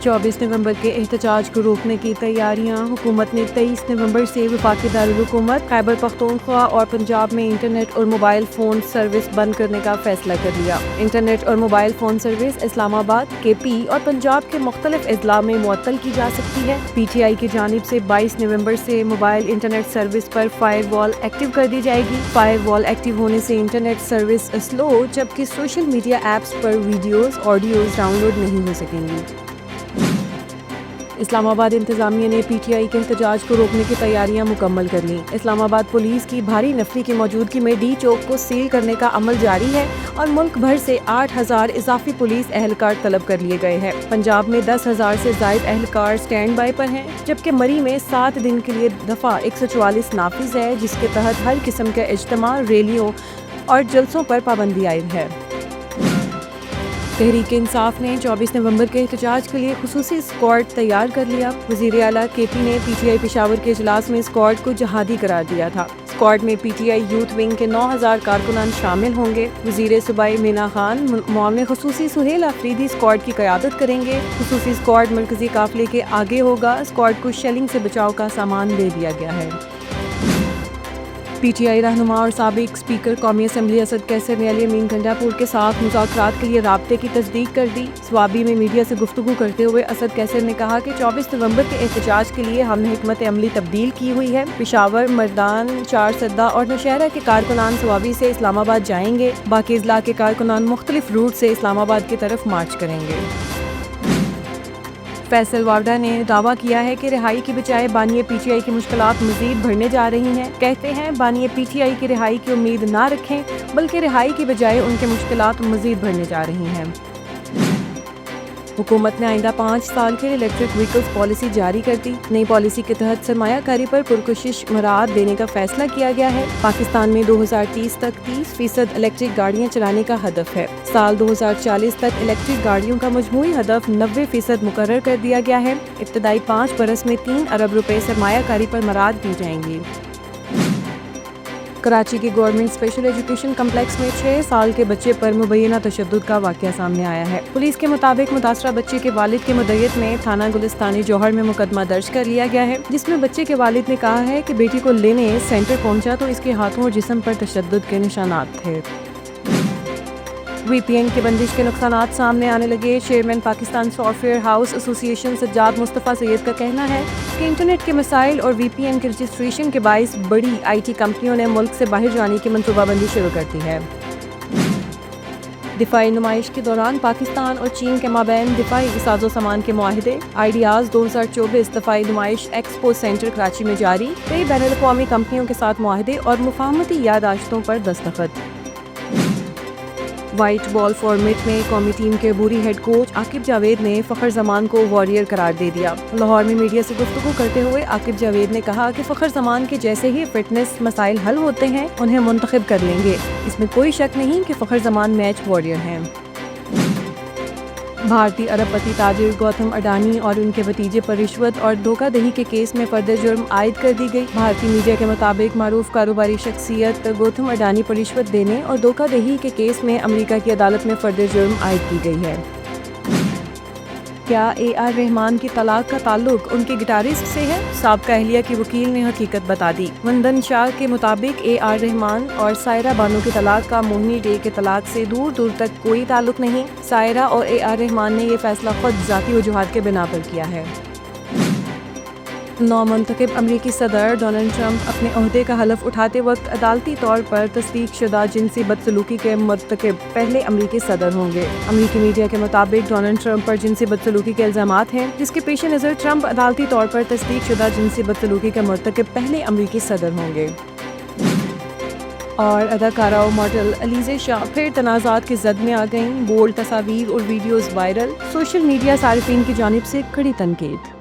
24 نومبر کے احتجاج کو روکنے کی تیاریاں۔ حکومت نے 23 نومبر سے وفاقی دارالحکومت خیبر پختونخوا اور پنجاب میں انٹرنیٹ اور موبائل فون سروس بند کرنے کا فیصلہ کر لیا۔ انٹرنیٹ اور موبائل فون سروس اسلام آباد، کے پی اور پنجاب کے مختلف اضلاع میں معطل کی جا سکتی ہے۔ پی ٹی آئی کی جانب سے 22 نومبر سے موبائل انٹرنیٹ سروس پر فائر وال ایکٹیو کر دی جائے گی۔ فائر وال ایکٹیو ہونے سے انٹرنیٹ سروس سلو، جبکہ سوشل میڈیا ایپس پر ویڈیوز، آڈیوز ڈاؤن لوڈ نہیں ہو سکیں گی۔ اسلام آباد انتظامیہ نے پی ٹی آئی کے احتجاج کو روکنے کی تیاریاں مکمل کر لیں۔ اسلام آباد پولیس کی بھاری نفری کی موجودگی میں ڈی چوک کو سیل کرنے کا عمل جاری ہے اور ملک بھر سے 8,000 اضافی پولیس اہلکار طلب کر لیے گئے ہیں۔ پنجاب میں 10,000 سے زائد اہلکار سٹینڈ بائی پر ہیں، جبکہ مری میں 7 دن کے لیے دفعہ 144 نافذ ہے، جس کے تحت ہر قسم کے اجتماع، ریلیوں اور جلسوں پر پابندی عائد ہے۔ تحریک انصاف نے 24 نومبر کے احتجاج کے لیے خصوصی اسکواڈ تیار کر لیا۔ وزیر اعلیٰ کے پی نے پی ٹی آئی پشاور کے اجلاس میں اسکواڈ کو جہادی قرار دیا تھا۔ اسکواڈ میں P T I youth wing کے 9,000 کارکنان شامل ہوں گے۔ وزیر صوبائی مینا خان معاون خصوصی سہیل آفریدی اسکواڈ کی قیادت کریں گے۔ خصوصی اسکواڈ مرکزی قافلے کے آگے ہوگا۔ اسکواڈ کو شیلنگ سے بچاؤ کا سامان دے دیا گیا ہے۔ پی ٹی آئی رہنما اور سابق اسپیکر قومی اسمبلی اسد کیسر نے علی امین گنڈا پور کے ساتھ مذاکرات کے لیے رابطے کی تصدیق کر دی۔ سوابی میں میڈیا سے گفتگو کرتے ہوئے اسد کیسر نے کہا کہ 24 نومبر کے احتجاج کے لیے ہم نے حکمت عملی تبدیل کی ہوئی ہے۔ پشاور، مردان، چارسدہ اور نوشہرہ کے کارکنان سوابی سے اسلام آباد جائیں گے۔ باقی اضلاع کے کارکنان مختلف روٹ سے اسلام آباد کی طرف مارچ کریں گے۔ فیصل واوڈا نے دعویٰ کیا ہے کہ رہائی کی بجائے بانی پی ٹی آئی کی مشکلات مزید بڑھنے جا رہی ہیں۔ کہتے ہیں بانی پی ٹی آئی کی رہائی کی امید نہ رکھیں، بلکہ رہائی کی بجائے ان کے مشکلات مزید بڑھنے جا رہی ہیں۔ حکومت نے آئندہ 5 سال کے لیے الیکٹرک وہیکلز پالیسی جاری کر دی۔ نئی پالیسی کے تحت سرمایہ کاری پر پرکشش مراعات دینے کا فیصلہ کیا گیا ہے۔ پاکستان میں 2030 تک 30% الیکٹرک گاڑیاں چلانے کا ہدف ہے۔ سال 2040 تک الیکٹرک گاڑیوں کا مجموعی ہدف 90% مقرر کر دیا گیا ہے۔ ابتدائی 5 برس میں 3 ارب روپے سرمایہ کاری پر مراعات دی جائیں گی۔ کراچی کے گورنمنٹ اسپیشل ایجوکیشن کمپلیکس میں 6 سال کے بچے پر مبینہ تشدد کا واقعہ سامنے آیا ہے۔ پولیس کے مطابق متاثرہ بچے کے والد کے مدعیت میں تھانہ گلستانی جوہر میں مقدمہ درج کر لیا گیا ہے، جس میں بچے کے والد نے کہا ہے کہ بیٹی کو لینے سینٹر پہنچا تو اس کے ہاتھوں اور جسم پر تشدد کے نشانات تھے۔ وی پی این کی بندش کے نقصانات سامنے آنے لگے۔ Chairman Pakistan soft where house ایسوسی ایشن سجاد مصطفیٰ سید کا کہنا ہے کہ انٹرنیٹ کے مسائل اور وی پی این کے رجسٹریشن کے باعث بڑی آئی ٹی کمپنیوں نے ملک سے باہر جانے کی منصوبہ بندی شروع کر دی ہے۔ دفاعی نمائش کے دوران پاکستان اور چین کے مابین دفاعی ساز و سامان کے معاہدے آئیڈیاز 2024 دفاعی نمائش ایکسپو سینٹر کراچی میں جاری۔ کئی بین الاقوامی کمپنیوں کے ساتھ معاہدے اور مفاہمتی یادداشتوں پر دستخط۔ وائٹ بال فارمیٹ میں قومی ٹیم کے عبوری ہیڈ کوچ عاقب جاوید نے فخر زمان کو وارئر قرار دے دیا۔ لاہور میں میڈیا سے گفتگو کرتے ہوئے عاقب جاوید نے کہا کہ فخر زمان کے جیسے ہی فٹنس مسائل حل ہوتے ہیں انہیں منتخب کر لیں گے۔ اس میں کوئی شک نہیں کہ فخر زمان میچ وارئر ہیں۔ بھارتی ارب پتی تاجر گوتم اڈانی اور ان کے بھتیجے پر رشوت اور دھوکہ دہی کے کیس میں فرد جرم عائد کر دی گئی۔ بھارتی میڈیا کے مطابق معروف کاروباری شخصیت گوتم اڈانی پر رشوت دینے اور دھوکہ دہی کے کیس میں امریکہ کی عدالت میں فرد جرم عائد کی گئی ہے۔ کیا اے آر رحمان کی طلاق کا تعلق ان کے گٹارسٹ سے ہے؟ سابقہ اہلیہ کی وکیل نے حقیقت بتا دی۔ وندن شاہ کے مطابق اے آر رحمان اور سائرہ بانو کی طلاق کا موہنی ڈے کے طلاق سے دور دور تک کوئی تعلق نہیں۔ سائرہ اور اے آر رحمان نے یہ فیصلہ خود ذاتی وجوہات کے بنا پر کیا ہے۔ نومنتخب امریکی صدر ڈونلڈ ٹرمپ اپنے عہدے کا حلف اٹھاتے وقت عدالتی طور پر تصدیق شدہ جنسی بدسلوکی کے مرتکب پہلے امریکی صدر ہوں گے۔ امریکی میڈیا کے مطابق ڈونلڈ ٹرمپ پر جنسی بدسلوکی کے الزامات ہیں، جس کے پیش نظر ٹرمپ عدالتی طور پر تصدیق شدہ جنسی بدسلوکی کے مرتکب پہلے امریکی صدر ہوں گے۔ اور اداکارہ و ماڈل علیزہ شاہ پھر تنازعات کی زد میں آ گئیں۔ بولڈ تصاویر اور ویڈیوز وائرل، سوشل میڈیا صارفین کی جانب سے کڑی تنقید۔